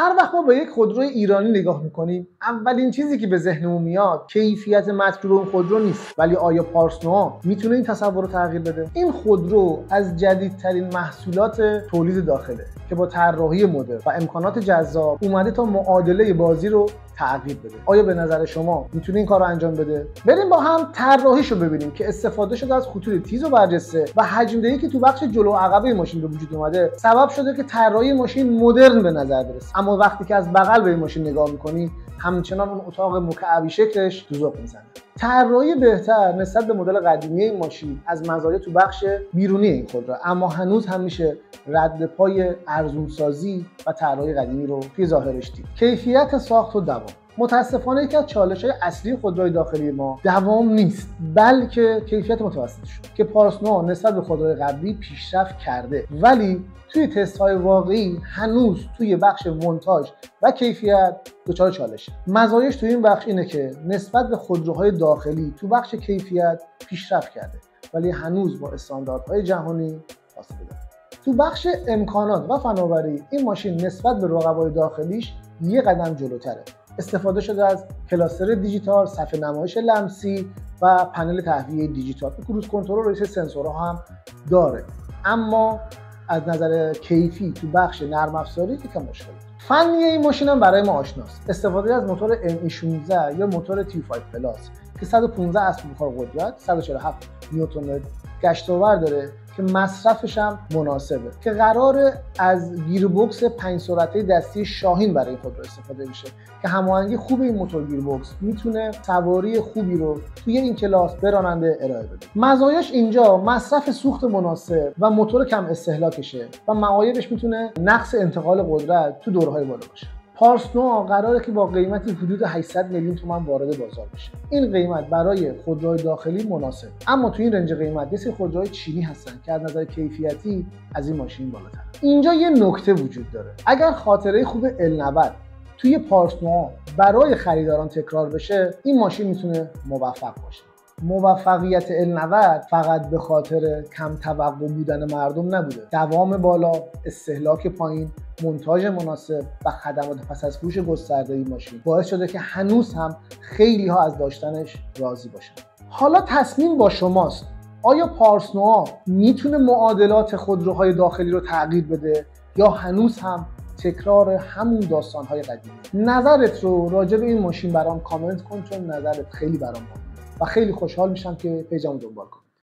هر وقت ما به یک خودروی ایرانی نگاه میکنیم اولین چیزی که به ذهنمون میاد کیفیت مطلوب اون خودرو نیست، ولی آیا پارس نوآ میتونه این تصور رو تغییر بده؟ این خودرو از جدیدترین محصولات تولید داخله که با طراحی مدرن و امکانات جذاب اومده تا معادله بازی رو تغییر بده. آیا به نظر شما میتونه این کار رو انجام بده؟ بریم با هم طراحیشو ببینیم که استفاده شده از خطوط تیز و برجسته و حجم‌دهی که تو بخش جلو و عقب ماشین به وجود اومده سبب شده که طراحی ماشین مدرن به نظر برسه. اما وقتی که از بغل به این ماشین نگاه می‌کنی همچنان اون اتاق مکعبی شکلش ذوق میزنه. طراحی بهتر نسبت به مدل قدیمی این ماشین از مزایا تو بخش بیرونی این خودرو، اما هنوز هم میشه رد پای ارزونسازی و طراحی قدیمی رو توی ظاهرش دید. کیفیت ساخت و دوام متاسفانه یکی از چالش‌های اصلی خودروی داخلی ما دوام نیست، بلکه کیفیت متوسطش که پارس نوآ نسبت به خودروی قبلی پیشرفت کرده، ولی توی تست‌های واقعی هنوز توی بخش مونتاژ و کیفیت دچار چالشه. مزایاش توی این بخش اینه که نسبت به خودروهای داخلی تو بخش کیفیت پیشرفت کرده، ولی هنوز با استانداردهای جهانی فاصله داره. تو بخش امکانات و فناوری این ماشین نسبت به رقبای داخلیش یه قدم جلوتره. استفاده شده از کلاستر دیجیتال، صفحه نمایش لمسی و پنل تهویه دیجیتال. کروز کنترل و سنسورها هم داره، اما از نظر کیفی تو بخش نرم افزاری یکم مشکل. فنی این ماشین هم برای ما آشناست. استفاده از موتور ME16 یا موتور T5 پلاس که 115 اسب بخار قدرت، 147 نیوتن گشت‌آور داره که مصرفش هم مناسبه، که قراره از گیربکس 5 سرعته دستی شاهین برای خودرو استفاده بشه که هماهنگی خوب این موتور گیربکس میتونه سواری خوبی رو توی این کلاس به راننده ارائه بده. مزایاش اینجا مصرف سوخت مناسب و موتور کم استهلاکشه و معایبش میتونه نقص انتقال قدرت تو دورهای بالا باشه. پارس نوآ قراره که با قیمتی حدود 800 میلیون تومان وارد بازار بشه. این قیمت برای خودروهای داخلی مناسب، اما تو این رنج قیمت یه سری خودروهای چینی هستن که از نظر کیفیتی از این ماشین بالاتر. اینجا یه نکته وجود داره. اگر خاطره خوب L90 توی پارس نوآ برای خریداران تکرار بشه، این ماشین میتونه موفق باشه. موفقیت L90 فقط به خاطر کم توقع بودن مردم نبوده. دوام بالا، استهلاک پایین، مونتاژ مناسب و خدمات پس از فروش گسترده این ماشین باعث شده که هنوز هم خیلی ها از داشتنش راضی باشن. حالا تصمیم با شماست. آیا پارس نوآ میتونه معادلات خودروهای داخلی رو تغییر بده یا هنوز هم تکرار همون داستان‌های قدیمی؟ نظرت رو راجع به این ماشین برام کامنت کن، چون نظرت خیلی برام مهمه و خیلی خوشحال میشم که پیجمو دنبال کنی.